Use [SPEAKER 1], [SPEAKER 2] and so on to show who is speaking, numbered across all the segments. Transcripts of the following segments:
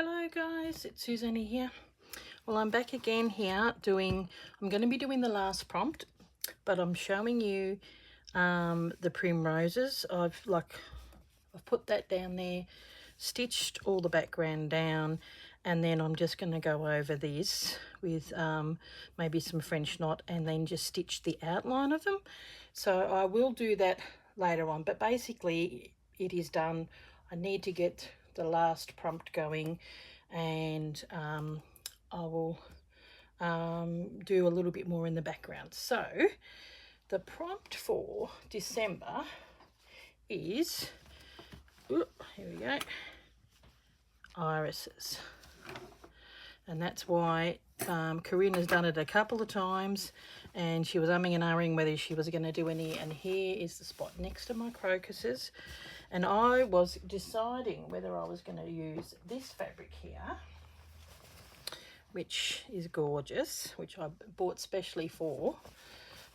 [SPEAKER 1] Hello guys, it's Susanny here. Well, I'm back again here I'm going to be doing the last prompt, but I'm showing you the primroses. I've put that down there, stitched all the background down, and then I'm just going to go over this with maybe some French knot and then just stitch the outline of them. So I will do that later on, but basically it is done. I need to get the last prompt going, and I will do a little bit more in the background. So the prompt for December is, here we go, irises. And that's why Corinne has done it a couple of times, and she was umming and ahhing whether she was going to do any. And here is the spot next to my crocuses, and I was deciding whether I was going to use this fabric here, which is gorgeous, which I bought specially for,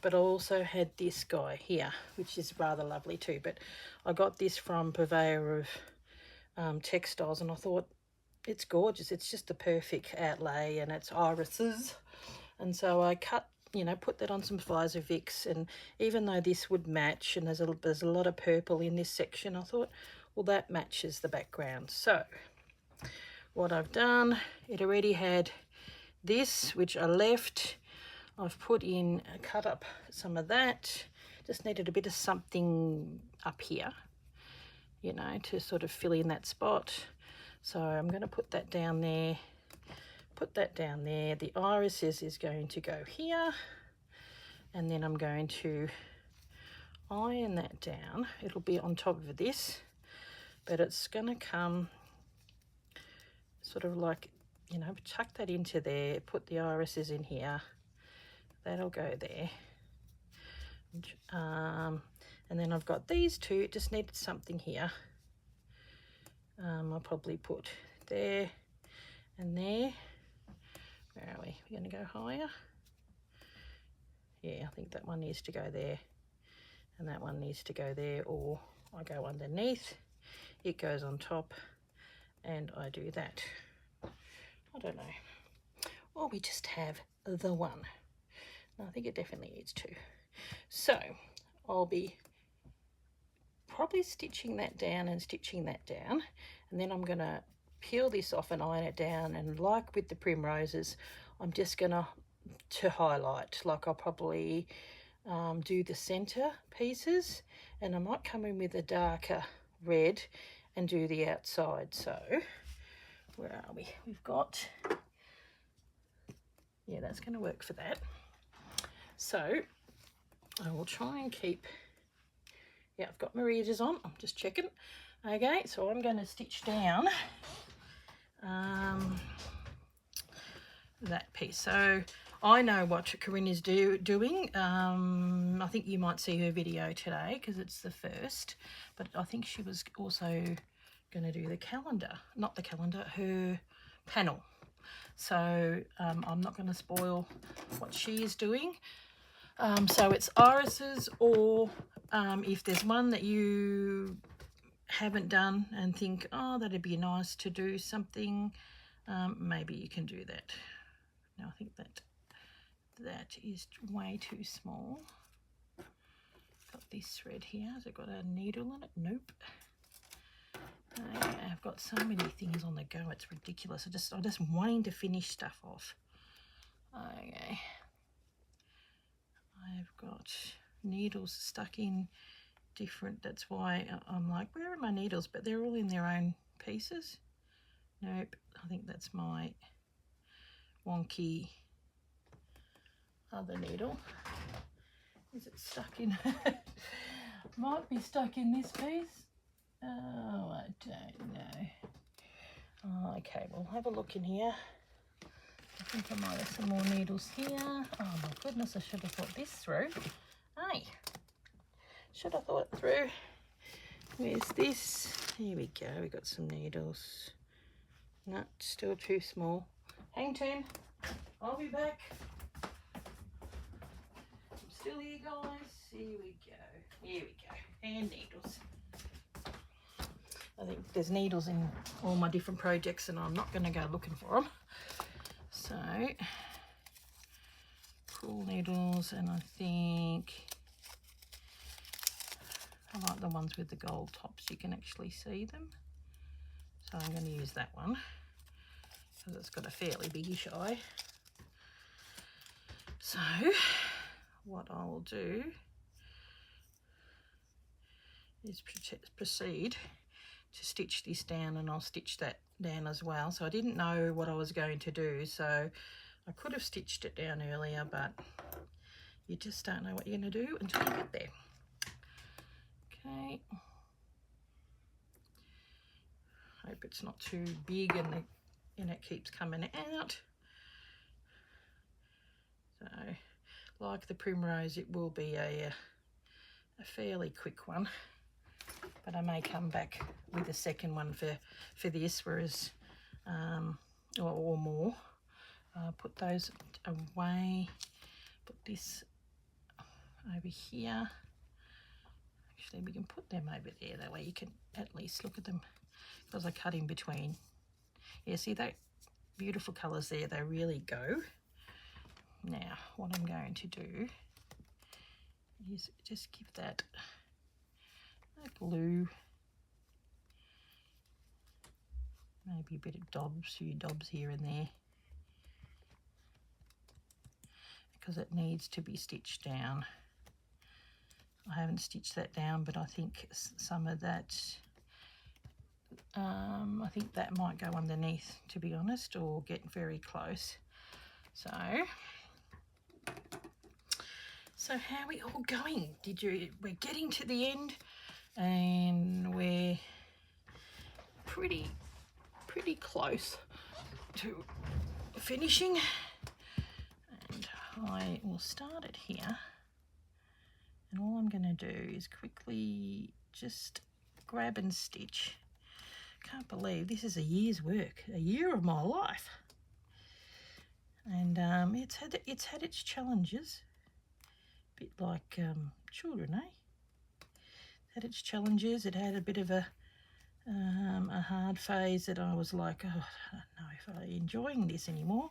[SPEAKER 1] but I also had this guy here, which is rather lovely too. But I got this from Purveyor of Textiles, and I thought, it's gorgeous. It's just the perfect outlay, and it's irises. And so I cut, put that on some Finalizing Vicks, and even though this would match, and there's a lot of purple in this section, I thought, well, that matches the background. So what I've done, it already had this, which I left. I've put in, cut up some of that. Just needed a bit of something up here, to sort of fill in that spot. So I'm going to put that down there, The irises is going to go here, and then I'm going to iron that down. It'll be on top of this, but it's going to come sort of like, chuck that into there, put the irises in here. That'll go there. And then I've got these two. It just needed something here. I'll probably put there and there. Where are we? We're going to go higher. Yeah, I think that one needs to go there, and that one needs to go there, or I go underneath, it goes on top, and I do that. I don't know. Or we just have the one. No, I think it definitely needs two. So I'll be probably stitching that down and stitching that down, and then I'm going to peel this off and iron it down, and like with the primroses, I'm just going to highlight. Like I'll probably do the center pieces, and I might come in with a darker red and do the outside. So where are we? We've got, yeah, that's going to work for that. So I will try and keep, yeah, I've got my readers on, I'm just checking. Okay, so I'm going to stitch down that piece. So I know what Corinne is doing. I think you might see her video today because it's the first, but I think she was also going to do the calendar, not the calendar, her panel. So I'm not going to spoil what she is doing. So it's irises, or if there's one that you haven't done and think, oh, that'd be nice to do something, maybe you can do that. Now I think that is way too small. Got this thread here. Has it got a needle in it? Nope. I've got so many things on the go, it's ridiculous. I'm just wanting to finish stuff off. Okay. I've got needles stuck in different, that's why I'm like, where are my needles? But they're all in their own pieces. Nope, I think that's my wonky other needle. Is it stuck in? Might be stuck in this piece. Oh, I don't know. Oh, okay, we'll have a look in here. I think I might have some more needles here. Oh my goodness, I should have thought this through. Hey, should have thought it through. Where's this? Here we go, we got some needles. No, still too small. Hang 10, I'll be back. I'm still here, guys. Here we go. And needles. I think there's needles in all my different projects and I'm not going to go looking for them. So, cool needles, and I think I like the ones with the gold tops. You can actually see them. So I'm going to use that one because it's got a fairly biggish eye. So what I will do is proceed to stitch this down, and I'll stitch that down as well. So I didn't know what I was going to do, so I could have stitched it down earlier, but you just don't know what you're going to do until you get there. Okay. Hope it's not too big and it keeps coming out. So, like the primrose, it will be a fairly quick one, but I may come back with a second one for this, whereas or more. Put those away. Put this over here. Actually, we can put them over there. That way you can at least look at them, because I cut in between. Yeah, see that beautiful colours there? They really go. Now, what I'm going to do is just give that a blue, maybe a bit of few dobs here and there, because it needs to be stitched down. I haven't stitched that down, but I think some of that, I think that might go underneath, to be honest, or get very close. So how are we all going? We're getting to the end, and we're pretty close to finishing. And I will start it here. And all I'm going to do is quickly just grab and stitch. Can't believe this is a year's work, a year of my life. And it's had its challenges, a bit like children, eh? It had its challenges. It had a bit of a hard phase that I was like, oh, I don't know if I'm enjoying this anymore.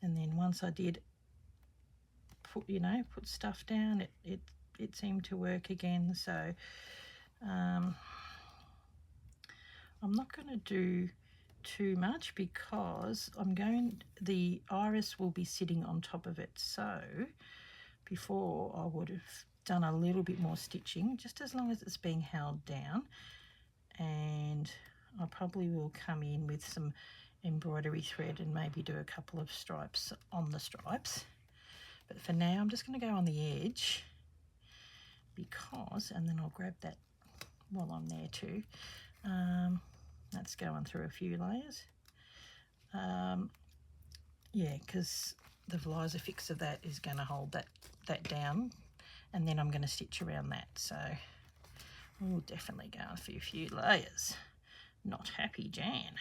[SPEAKER 1] And then once I did put stuff down, it seemed to work again. So I'm not going to do too much, because the iris will be sitting on top of it. So before, I would have done a little bit more stitching, just as long as it's being held down, and I probably will come in with some embroidery thread and maybe do a couple of stripes on the stripes. But for now, I'm just going to go on the edge, and then I'll grab that while I'm there too. That's going through a few layers. Yeah, because the Finalizing fix of that is going to hold that down, and then I'm going to stitch around that. So we'll definitely go through a few layers. Not happy, Jan.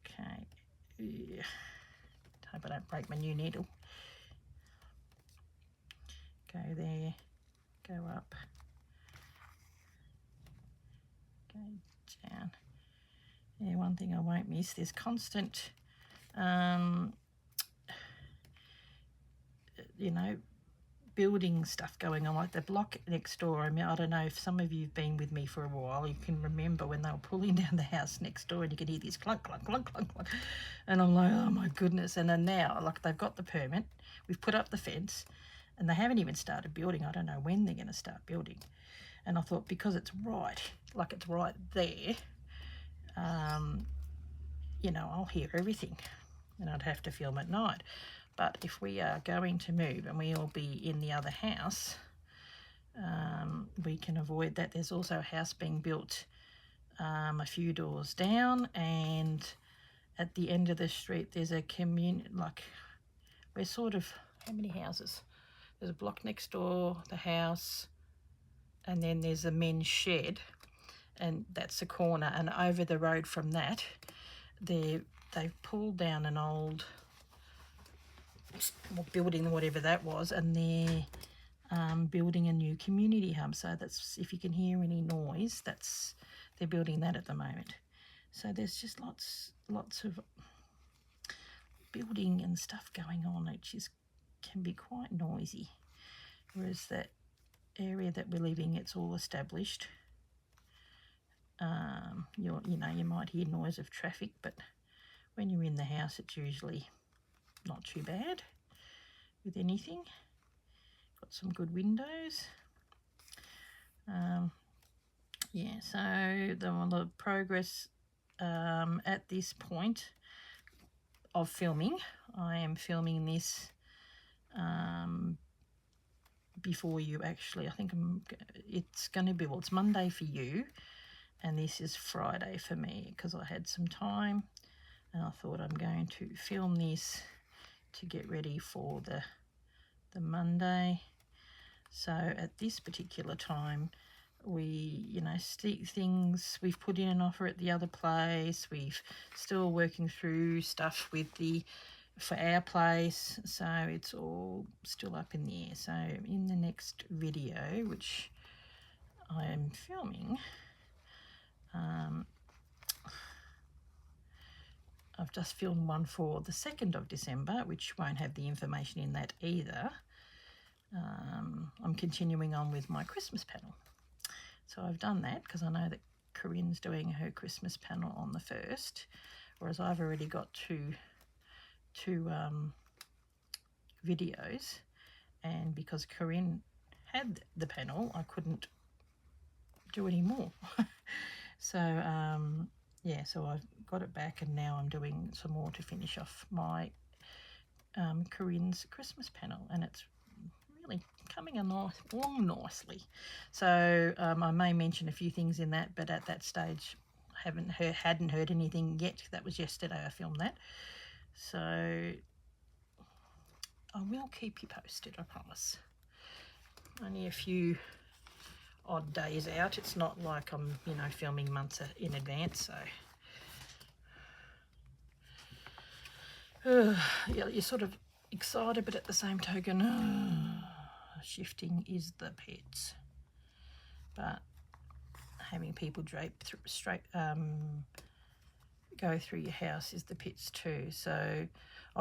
[SPEAKER 1] Okay. Yeah. Hope I don't break my new needle. Go there. Go up. Go down. Yeah, one thing I won't miss, there's constant, building stuff going on, like the block next door. I mean, I don't know if some of you've been with me for a while, you can remember when they were pulling down the house next door and you could hear this clunk, clunk, clunk, clunk, clunk. And I'm like, oh my goodness. And then now, like, they've got the permit, we've put up the fence, and they haven't even started building. I don't know when they're going to start building. And I thought, because it's right there, I'll hear everything, and I'd have to film at night. But if we are going to move and we'll be in the other house, we can avoid that. There's also a house being built a few doors down, and at the end of the street there's a community, like, we're sort of, how many houses? There's a block next door, the house, and then there's a men's shed, and that's the corner. And over the road from that, they've pulled down an old building, whatever that was, and they're building a new community hub. So that's, if you can hear any noise, that's they're building that at the moment. So there's just lots of building and stuff going on, which can be quite noisy. Whereas that area that we're living, it's all established. You might hear noise of traffic, but when you're in the house, it's usually not too bad with anything. Got some good windows. Yeah, so the progress at this point of filming, I am filming this before you actually, I think it's going to be, well, it's Monday for you, and this is Friday for me because I had some time and I thought I'm going to film this to get ready for the Monday. So at this particular time, we, things, we've put in an offer at the other place, we've still working through stuff for our place, so it's all still up in the air. So in the next video, which I am filming, I've just filmed one for the 2nd of December, which won't have the information in that either. I'm continuing on with my Christmas panel. So I've done that because I know that Corinne's doing her Christmas panel on the 1st, whereas I've already got two videos, and because Corinne had the panel, I couldn't do any more. So yeah, so I've got it back, and now I'm doing some more to finish off my Corinne's Christmas panel, and it's really coming along nicely. So I may mention a few things in that, but at that stage hadn't heard anything yet. That was yesterday I filmed that. So I will keep you posted, I promise. Only a few odd days out. It's not like I'm, filming months in advance, so yeah, you're sort of excited, but at the same token, shifting is the pets. But having people go through your house is the pits too. So,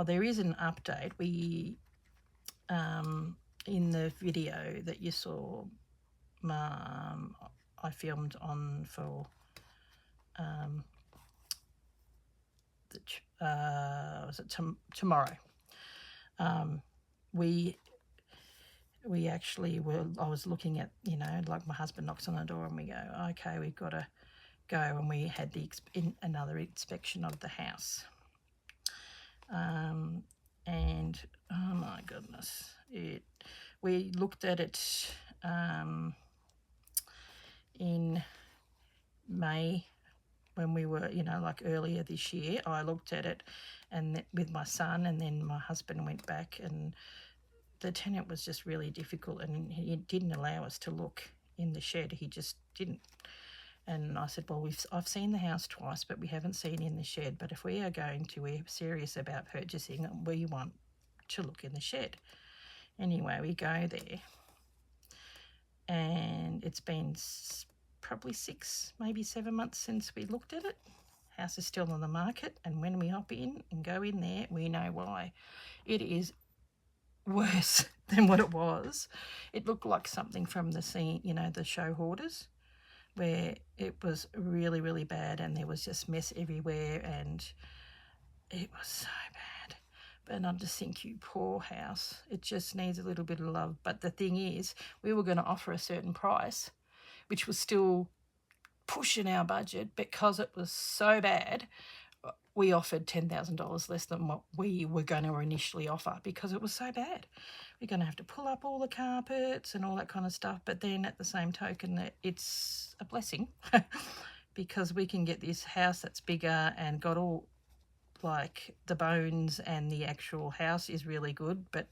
[SPEAKER 1] there is an update. We in the video that you saw, I filmed on for was it tomorrow? We actually I was looking at, like my husband knocks on the door and we go, okay, we've got to go, and we had another inspection of the house. And oh my goodness, we looked at it in May when we were, like earlier this year. I looked at it and with my son, and then my husband went back, and the tenant was just really difficult, and he didn't allow us to look in the shed. He just didn't. And I said, well, I've seen the house twice, but we haven't seen in the shed. But if we're serious about purchasing, we want to look in the shed. Anyway, we go there, and it's been probably 6, maybe 7 months since we looked at it. House is still on the market, and when we hop in and go in there, we know why. It is worse than what it was. It looked like something from the scene, the show Hoarders, where it was really, really bad, and there was just mess everywhere, and it was so bad. And I just think, you poor house, it just needs a little bit of love. But the thing is, we were going to offer a certain price, which was still pushing our budget. Because it was so bad, we offered $10,000 less than what we were going to initially offer, because it was so bad. We're going to have to pull up all the carpets and all that kind of stuff. But then at the same token, that it's a blessing because we can get this house that's bigger and got all, like, the bones, and the actual house is really good, but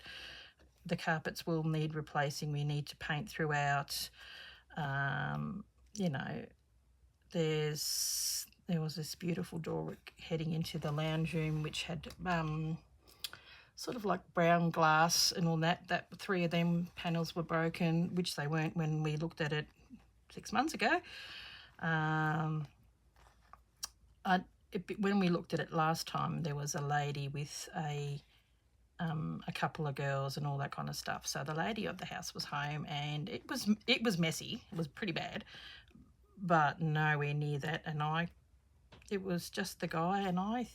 [SPEAKER 1] the carpets will need replacing. We need to paint throughout. There was this beautiful door heading into the lounge room, which had sort of like brown glass and all that. 3 of them panels were broken, which they weren't when we looked at it 6 months ago. When we looked at it last time, there was a lady with a couple of girls and all that kind of stuff. So the lady of the house was home, and it was messy. It was pretty bad, but nowhere near that. And it was just the guy, and I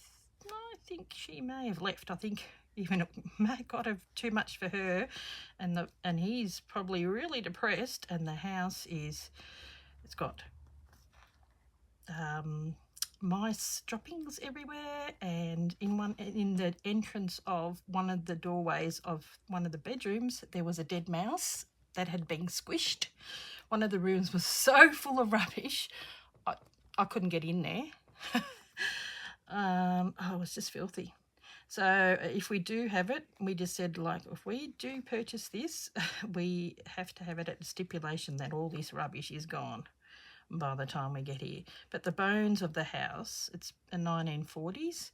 [SPEAKER 1] think she may have left. I think even it may have got too much for her, and he's probably really depressed. And the house it's got mice droppings everywhere, and in the entrance of one of the doorways of one of the bedrooms there was a dead mouse that had been squished. One of the rooms was so full of rubbish, I couldn't get in there. It was just filthy. So if we do have it, we just said, like, if we do purchase this, we have to have it at the stipulation that all this rubbish is gone by the time we get here. But the bones of the house, it's a 1940s,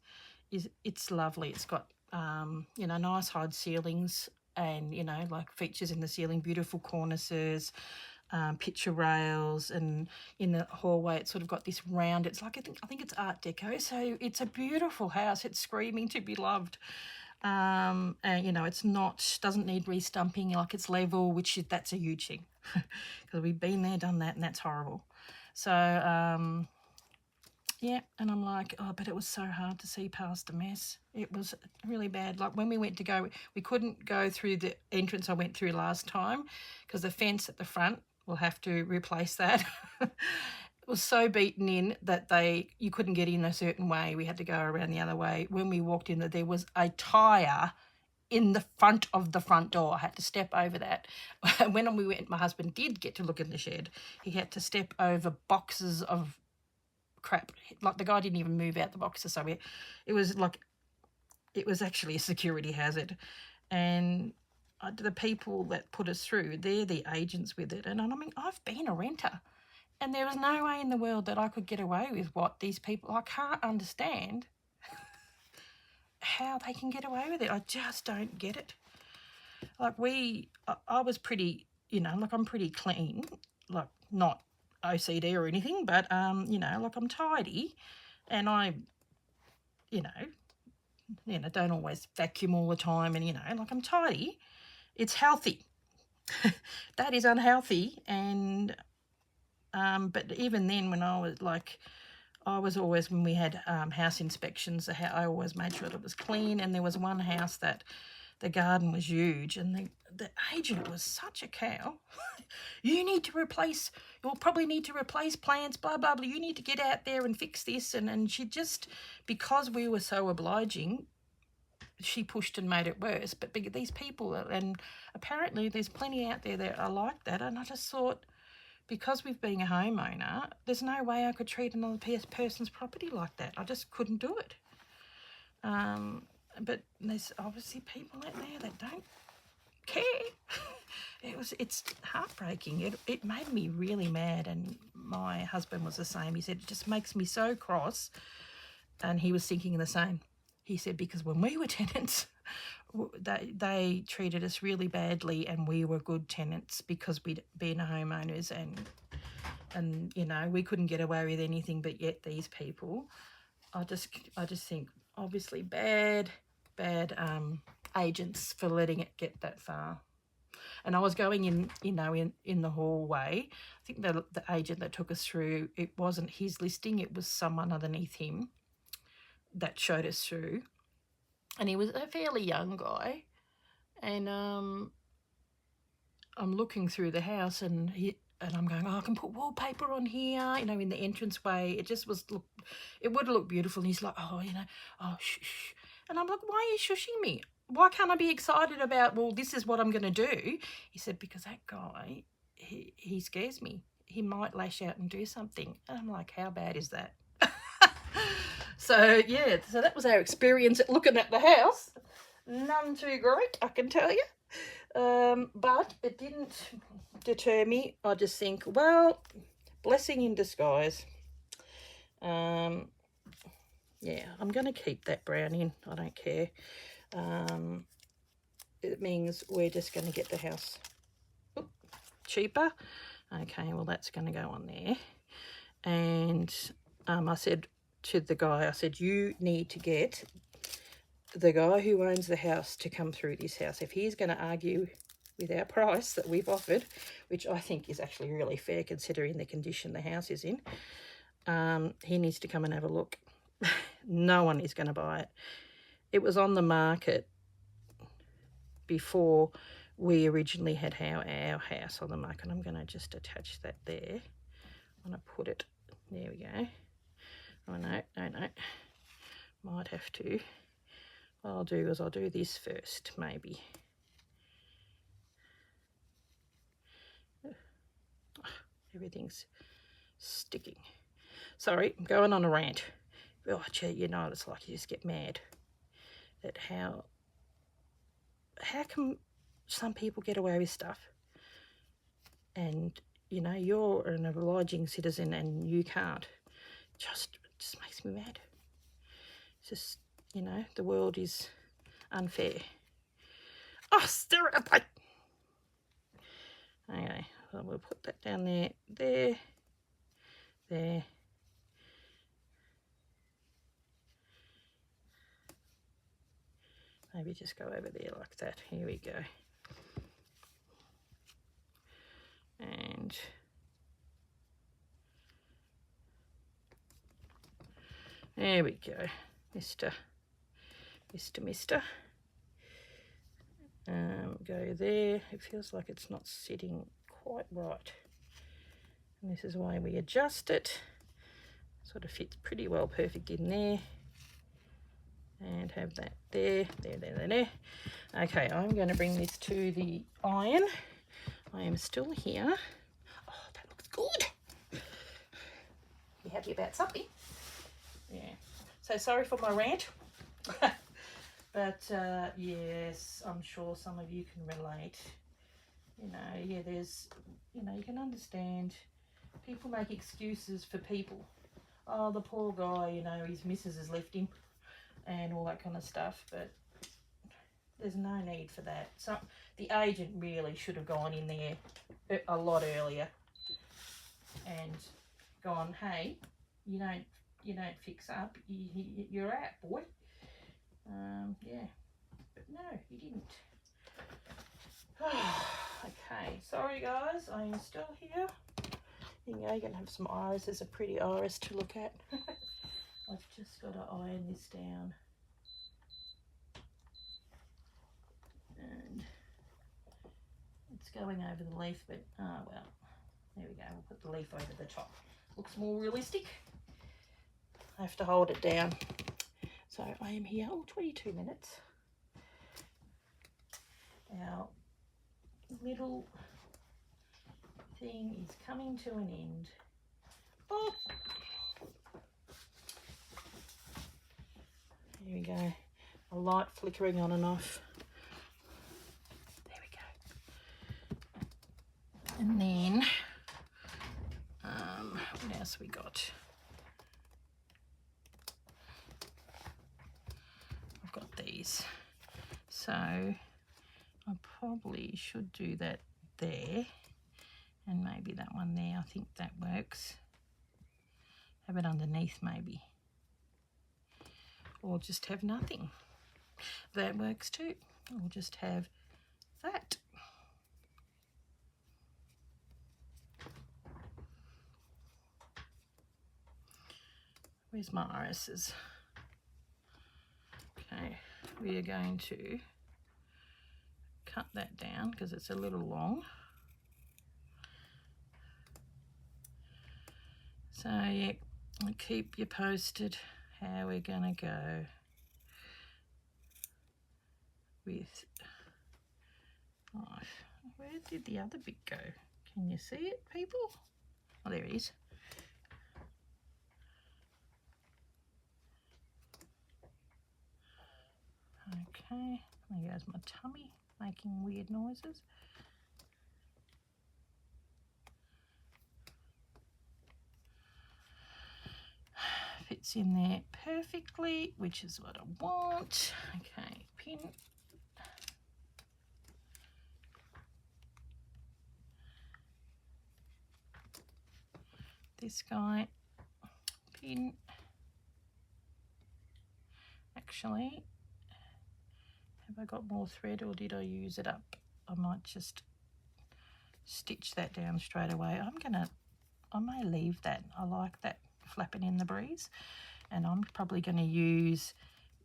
[SPEAKER 1] it's lovely. It's got nice high ceilings, and like features in the ceiling, beautiful cornices, picture rails, and in the hallway it's sort of got this round, it's like I think it's Art Deco. So it's a beautiful house. It's screaming to be loved. And it's doesn't need restumping, like it's level, that's a huge thing because we've been there, done that, and that's horrible. So yeah, and I'm like, but it was so hard to see past the mess. It was really bad. Like when we went to go, we couldn't go through the entrance I went through last time because the fence at the front, we'll have to replace that. It was so beaten in that you couldn't get in a certain way. We had to go around the other way. When we walked in, there was a tyre in the front of the front door. I had to step over that. When we went, my husband did get to look in the shed. He had to step over boxes of crap. Like the guy didn't even move out the boxes. So it was actually a security hazard. And the people that put us through, they're the agents with it. And I mean, I've been a renter, and there was no way in the world that I could get away with what these people, I can't understand how they can get away with it. I just don't get it. Like I was pretty, like I'm pretty clean, like not OCD or anything, but like I'm tidy, and I don't always vacuum all the time, and like I'm tidy. It's healthy. That is unhealthy. And but even then, when I was always, when we had house inspections, I always made sure that it was clean. And there was one house that the garden was huge, and the agent was such a cow. You'll probably need to replace plants, blah, blah, blah. You need to get out there and fix this. And she just, because we were so obliging, she pushed and made it worse. But these people, and apparently there's plenty out there that are like that. And I just thought, because we've been a homeowner, there's no way I could treat another person's property like that. I just couldn't do it. But there's obviously people out there that don't care. It's heartbreaking. It made me really mad, and my husband was the same. He said, it just makes me so cross, and he was thinking the same. He said, because when we were tenants, they treated us really badly, and we were good tenants because we'd been homeowners, and we couldn't get away with anything. But yet these people, I just think obviously bad agents for letting it get that far. And I was going in, in the hallway. I think the agent that took us through, it wasn't his listing, it was someone underneath him that showed us through. And he was a fairly young guy. And I'm looking through the house, and I'm going, I can put wallpaper on here, in the entranceway. It just it would look beautiful. And he's like, shh. And I'm like, why are you shushing me? Why can't I be excited about, well, this is what I'm going to do? He said, because that guy, he scares me. He might lash out and do something. And I'm like, how bad is that? So that was our experience at looking at the house. None too great, I can tell you. But it didn't deter me. I just think, well, blessing in disguise. I'm going to keep that brown in. I don't care. It means we're just going to get the house cheaper. Okay, well, that's going to go on there. and I said to the guy, I said, you need to get the guy who owns the house to come through this house. If he's going to argue with our price that we've offered, which I think is actually really fair considering the condition the house is in, he needs to come and have a look. No one is going to buy it. It was on the market before we originally had our house on the market. I'm going to just attach that there. I'm going to put it, there we go. Oh no, might have to. What I'll do is I'll do this first, maybe. Everything's sticking. Sorry, I'm going on a rant. Oh, gee, you know what it's like, you just get mad at how come some people get away with stuff and, you know, you're an obliging citizen and you can't. It just makes me mad. It's just, you know, the world is unfair. Oh, stir it up. Okay, so we'll put that down there, there. Maybe just go over there like that. Here we go. And there we go. Mister. Go there. It feels like it's not sitting quite right. And this is why we adjust it. Sort of fits pretty well perfect in there. And have that there. Okay, I'm going to bring this to the iron. I am still here. Oh, that looks good. You happy about something? Yeah. So sorry for my rant. But yes, I'm sure some of you can relate. You know, yeah, there's, you know, you can understand people make excuses for people. Oh, the poor guy, you know, his missus has left him and all that kind of stuff, but there's no need for that. So the agent really should have gone in there a lot earlier and gone, hey, you don't fix up, you're out, boy. Yeah, but no, he didn't. Okay, sorry guys, I am still here. You know, you're going to have some iris. There's a pretty iris to look at. I've just got to iron this down. And it's going over the leaf, but, oh well, there we go. We'll put the leaf over the top. Looks more realistic. I have to hold it down. So I am here, 22 minutes. Our little thing is coming to an end. Oh! Here we go. A light flickering on and off. There we go. And then, what else we got? I've got these. So I probably should do that there. And maybe that one there, I think that works. Have it underneath maybe. Or just have nothing. That works too. Or just have that. Where's my irises? Okay, we are going to cut that down because it's a little long. So yeah, I'll keep you posted how we're gonna go with life. Where did the other bit go? Can you see it, people? Oh, there it is. Okay, there goes my tummy making weird noises. Fits in there perfectly, which is what I want. Okay, pin. this guy pin. Actually, have I got more thread or did I use it up? I might just stitch that down straight away. I may leave that. I like that flapping in the breeze, and I'm probably going to use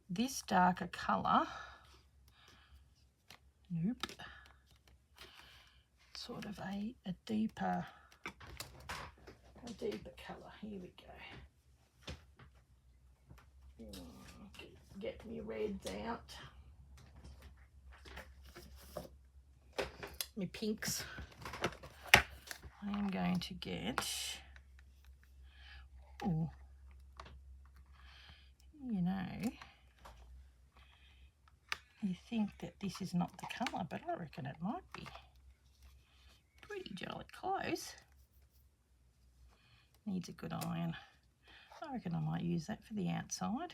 [SPEAKER 1] this darker colour. Nope. Sort of a deeper colour. Here we go. Get me reds out. My pinks. I am going to get, oh, you know, you think that this is not the colour, but I reckon it might be. Pretty jolly close. Needs a good iron. I reckon I might use that for the outside.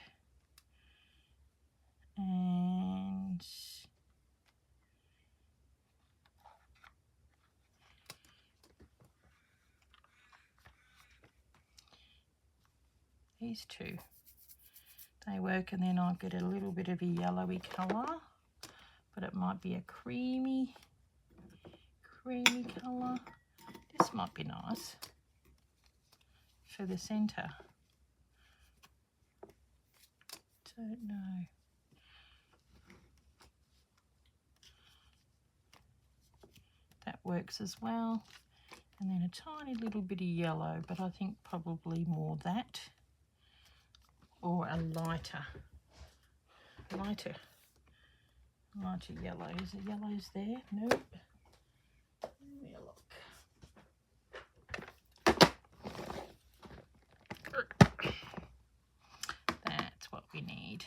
[SPEAKER 1] And these two, they work, and then I'll get a little bit of a yellowy colour, but it might be a creamy colour. This might be nice for the centre. Don't know. That works as well. And then a tiny little bit of yellow, but I think probably more that, or a lighter yellow. Is there yellows there? Nope. Let me look. That's what we need.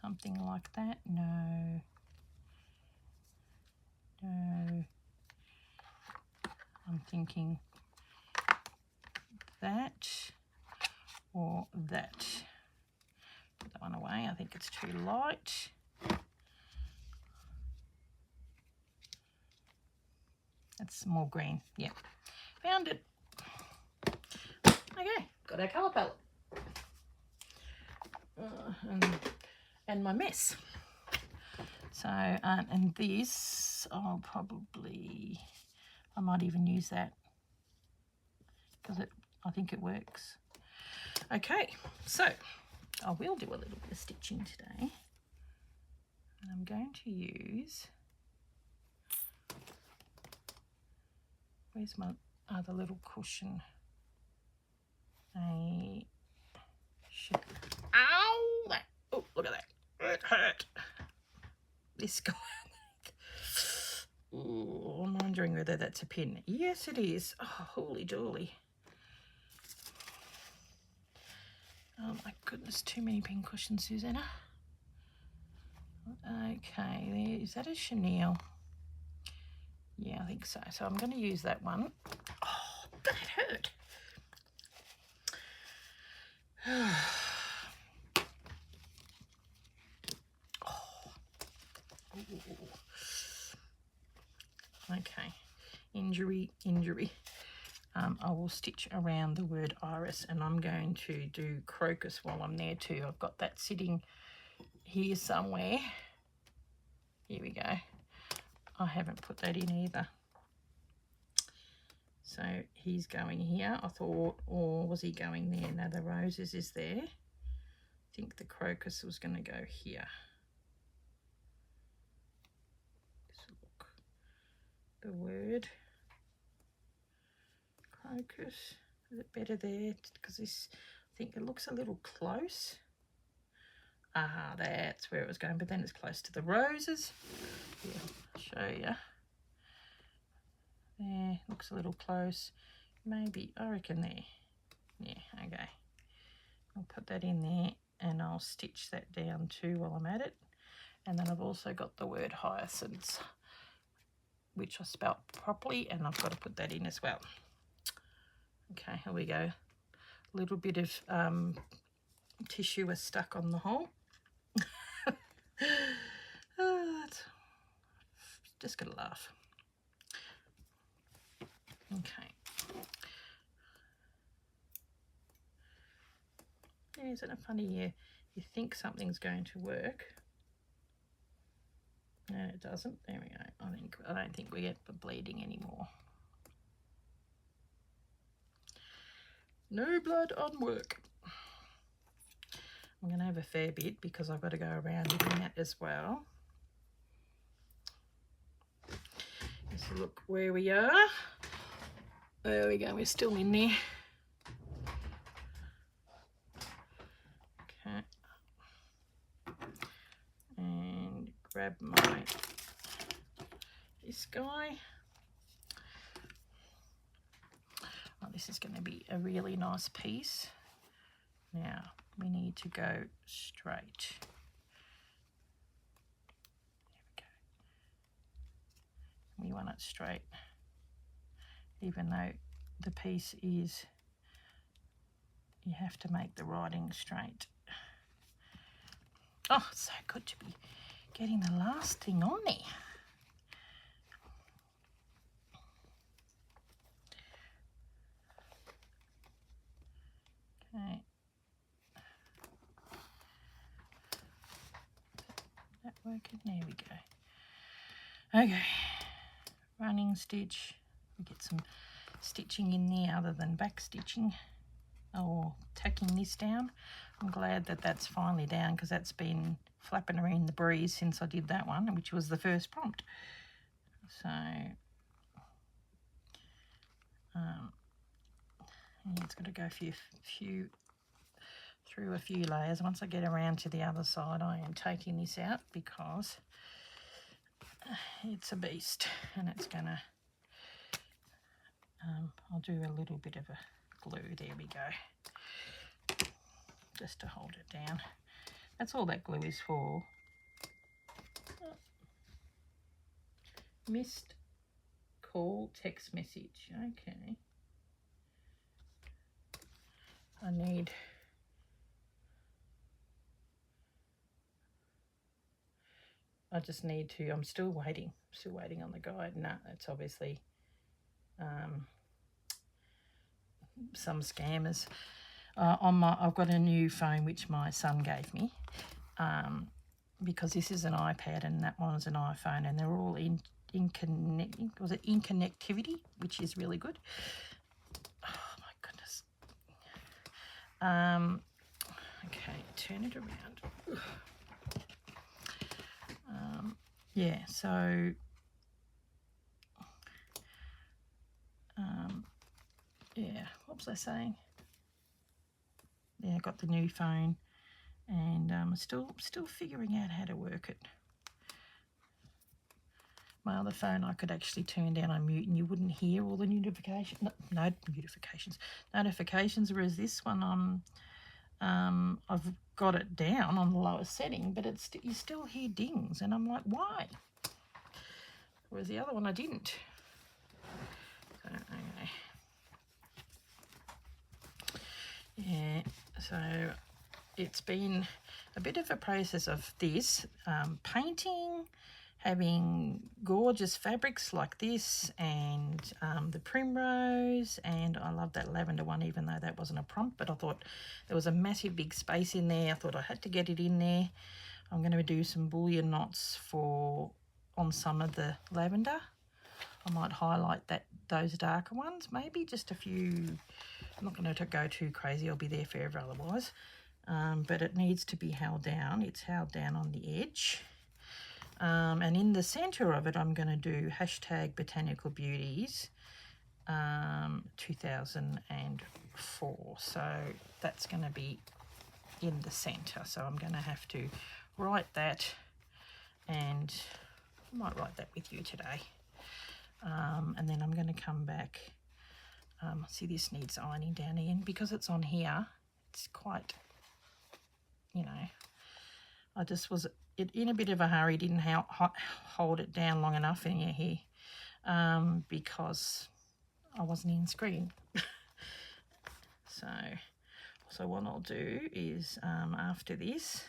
[SPEAKER 1] Something like that. No. I'm thinking that or that. Put that one away. I think it's too light. That's more green. Yeah, found it. Okay, got our colour palette. And my mess. So, and this, I might even use that because I think it works. Okay, so I will do a little bit of stitching today. And I'm going to use, where's my other little cushion? Ow! Oh, look at that. It hurt. This guy. Ooh, I'm wondering whether that's a pin. Yes, it is. Oh, holy dooly. Oh my goodness, too many pin cushions, Susanna. Okay, is that a chenille? Yeah, I think so. So I'm going to use that one. Oh, that hurt. Okay, injury. I will stitch around the word iris, and I'm going to do crocus while I'm there too. I've got that sitting here somewhere. Here we go. I haven't put that in either. So he's going here, I thought, or was he going there? No, the roses is there. I think the crocus was going to go here. Let's look. The word crocus, is it better there? Because this, I think it looks a little close. Ah, that's where it was going, but then it's close to the roses. Yeah, I'll show you. There, looks a little close. Maybe, I reckon there. Yeah, okay. I'll put that in there and I'll stitch that down too while I'm at it. And then I've also got the word hyacinths, which I spelt properly, and I've got to put that in as well. Okay, here we go. A little bit of tissue is stuck on the hole. Just gonna laugh. Okay, isn't it funny? You think something's going to work. No, it doesn't. There we go. I don't think we get the bleeding anymore. No blood on work. I'm going to have a fair bit because I've got to go around doing that as well. Let's look where we are. There we go, we're still in there. Okay. And grab this guy. Oh, this is going to be a really nice piece. Now, we need to go straight. There we go. We want it straight, even though the piece is, you have to make the writing straight. Oh, it's so good to be getting the last thing on there. Okay. Is that working? There we go. Okay. Running stitch. We get some stitching in there other than back stitching or tacking this down. I'm glad that that's finally down because that's been flapping around the breeze since I did that one, which was the first prompt. So it's got to go through a few layers. Once I get around to the other side, I am taking this out because it's a beast, and it's gonna I'll do a little bit of a glue. There we go, just to hold it down. That's all that glue is for. Missed call text message. Okay, I just need to, I'm still waiting on the guide. No, it's obviously some scammers. I've got a new phone which my son gave me, because this is an iPad and that one's an iPhone, and they're all in connectivity, which is really good. Oh my goodness. Okay, turn it around. Yeah, so yeah, what was I saying? Yeah, I got the new phone, and still figuring out how to work it. My other phone I could actually turn down on mute and you wouldn't hear all the notifications, whereas this one I've got it down on the lowest setting, but you still hear dings, and I'm like, why? Whereas the other one I didn't. So, okay. Yeah, so it's been a bit of a process of this, painting, having gorgeous fabrics like this, and the primrose, and I love that lavender one, even though that wasn't a prompt, but I thought there was a massive big space in there. I thought I had to get it in there. I'm going to do some bullion knots on some of the lavender. I might highlight those darker ones, maybe just a few. I'm not going to go too crazy, I'll be there forever otherwise. But it needs to be held down. It's held down on the edge. And in the centre of it, I'm going to do hashtag Botanical Beauties 2004. So that's going to be in the centre. So I'm going to have to write that, and I might write that with you today. And then I'm going to come back. See, this needs ironing down again because it's on here. It's quite, I just was in a bit of a hurry, didn't hold it down long enough in here because I wasn't in screen. So what I'll do is after this,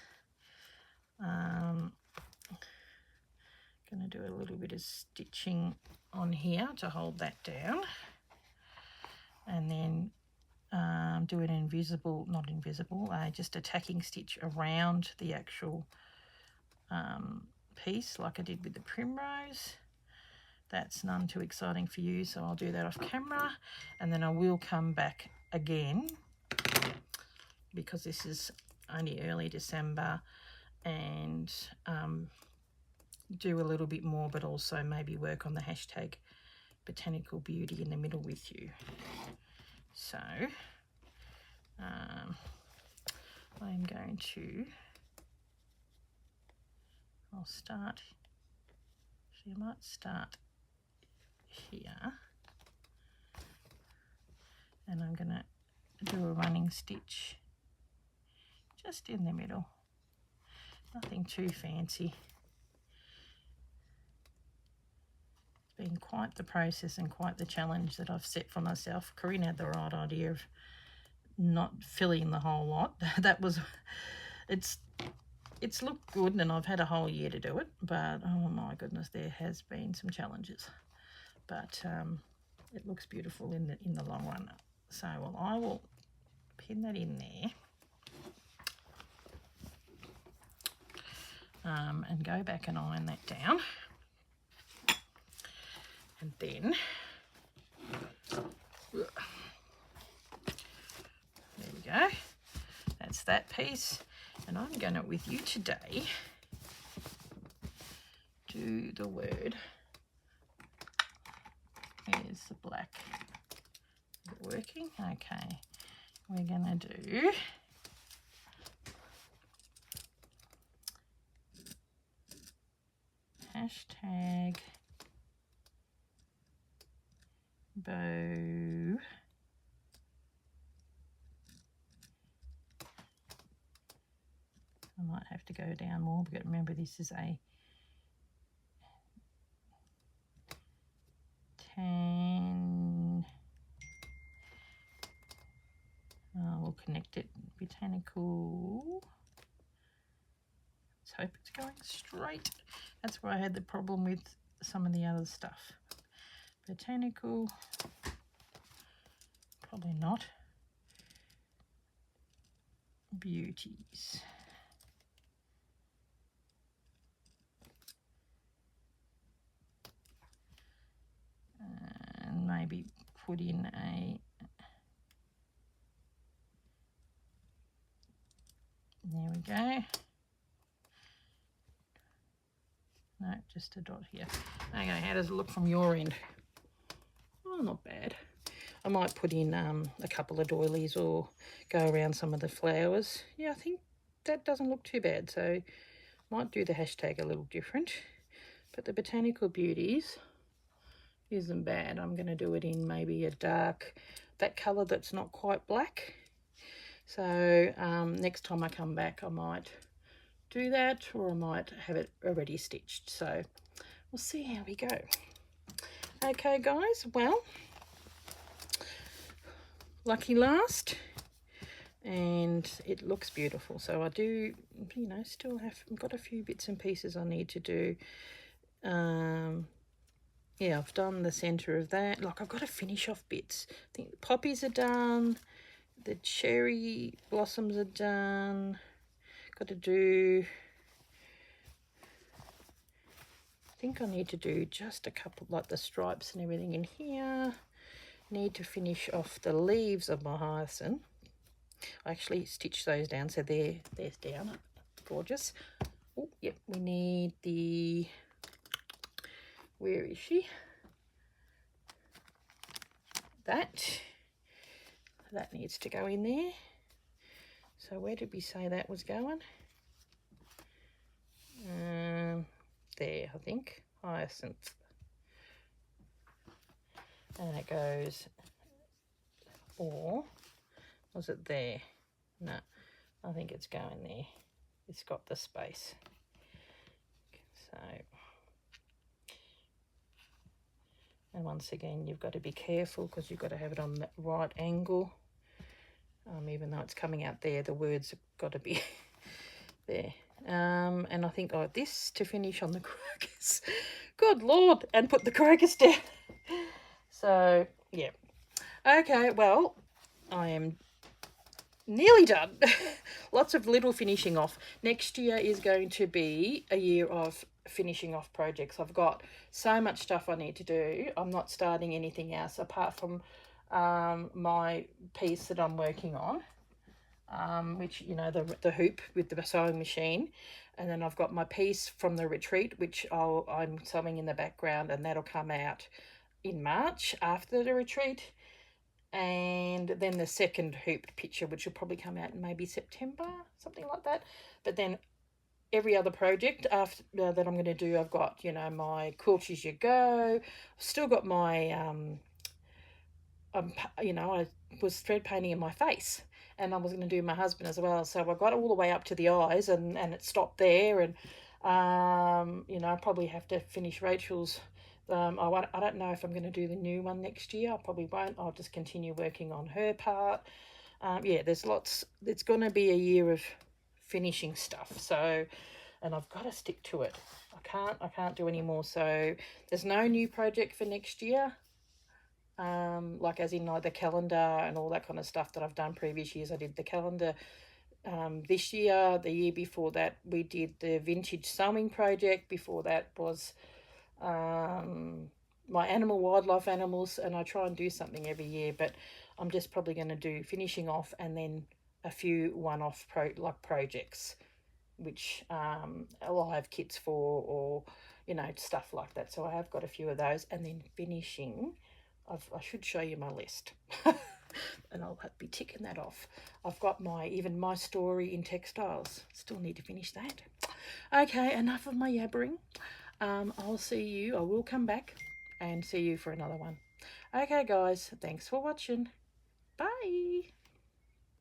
[SPEAKER 1] going to do a little bit of stitching on here to hold that down, and then do an invisible, not invisible, just a tacking stitch around the actual piece like I did with the primrose. That's none too exciting for you, so I'll do that off camera, and then I will come back again because this is only early December, and do a little bit more, but also maybe work on the hashtag botanical beauty in the middle with you. So I'm going to, I'll start, actually I might start here, and I'm going to do a running stitch just in the middle, nothing too fancy. It's been quite the process and quite the challenge that I've set for myself. Corinne had the right idea of not filling the whole lot. That was, it's looked good, and I've had a whole year to do it, but oh my goodness, there has been some challenges, but it looks beautiful in the long run. So well, I will pin that in there, and go back and iron that down, and then there we go, that's that piece. And I'm going to, with you today, do the word, here's the black, is it working? Okay, we're going to do hashtag bow I might have to go down more, but remember this is a tan, we'll connect it, botanical, let's hope it's going straight. That's where I had the problem with some of the other stuff. Botanical, probably not, beauties. And maybe put in a, there we go. No, just a dot here. Okay, how does it look from your end? Oh, not bad. I might put in a couple of doilies or go around some of the flowers. Yeah, I think that doesn't look too bad. So might do the hashtag a little different. But the botanical beauties isn't bad. I'm going to do it in maybe a dark, that colour that's not quite black. So next time I come back I might do that, or I might have it already stitched. So we'll see how we go. Okay guys, well, lucky last, and it looks beautiful. So I do, you know, still have got a few bits and pieces I need to do. Yeah, I've done the center of that. Like, I've got to finish off bits. I think the poppies are done, the cherry blossoms are done. Got to do, I think I need to do just a couple, like the stripes and everything in here. Need to finish off the leaves of my hyacinth. I actually stitched those down, so they're down. Gorgeous. Oh, yep, we need the, where is she? That needs to go in there. So where did we say that was going? There, I think, hyacinth. And it goes, or was it there? No, I think it's going there. It's got the space. So, and once again, you've got to be careful because you've got to have it on the right angle. Even though it's coming out there, the words have got to be there. And I think this to finish on the crocus. Good Lord, and put the crocus down. So yeah, okay, well, I am nearly done. Lots of little finishing off. Next year is going to be a year of finishing off projects. I've got so much stuff I need to do. I'm not starting anything else apart from my piece that I'm working on, which, you know, the hoop with the sewing machine. And then I've got my piece from the retreat, which I'm sewing in the background, and that'll come out in March after the retreat. And then the second hooped picture, which will probably come out in maybe September, something like that. But then every other project after that I'm going to do, I've got, you know, my quilt as you go. I've still got my you know, I was thread painting in my face, and I was going to do my husband as well. So I got all the way up to the eyes, and it stopped there. And you know, I probably have to finish Rachel's. I don't know if I'm going to do the new one next year. I probably won't. I'll just continue working on her part. Yeah, there's lots. It's going to be a year of finishing stuff. So, and I've got to stick to it. I can't do any more. So there's no new project for next year. Like as in like the calendar and all that kind of stuff that I've done previous years. I did the calendar this year. The year before that we did the vintage sewing project. Before that was my wildlife animals, and I try and do something every year, but I'm just probably going to do finishing off and then a few one-off projects, which I'll have kits for, or you know, stuff like that. So I have got a few of those, and then finishing. I should show you my list. And I'll be ticking that off. I've got even my story in textiles. Still need to finish that. Okay, enough of my yabbering. I'll see you. I will come back and see you for another one. Okay, guys, thanks for watching. Bye.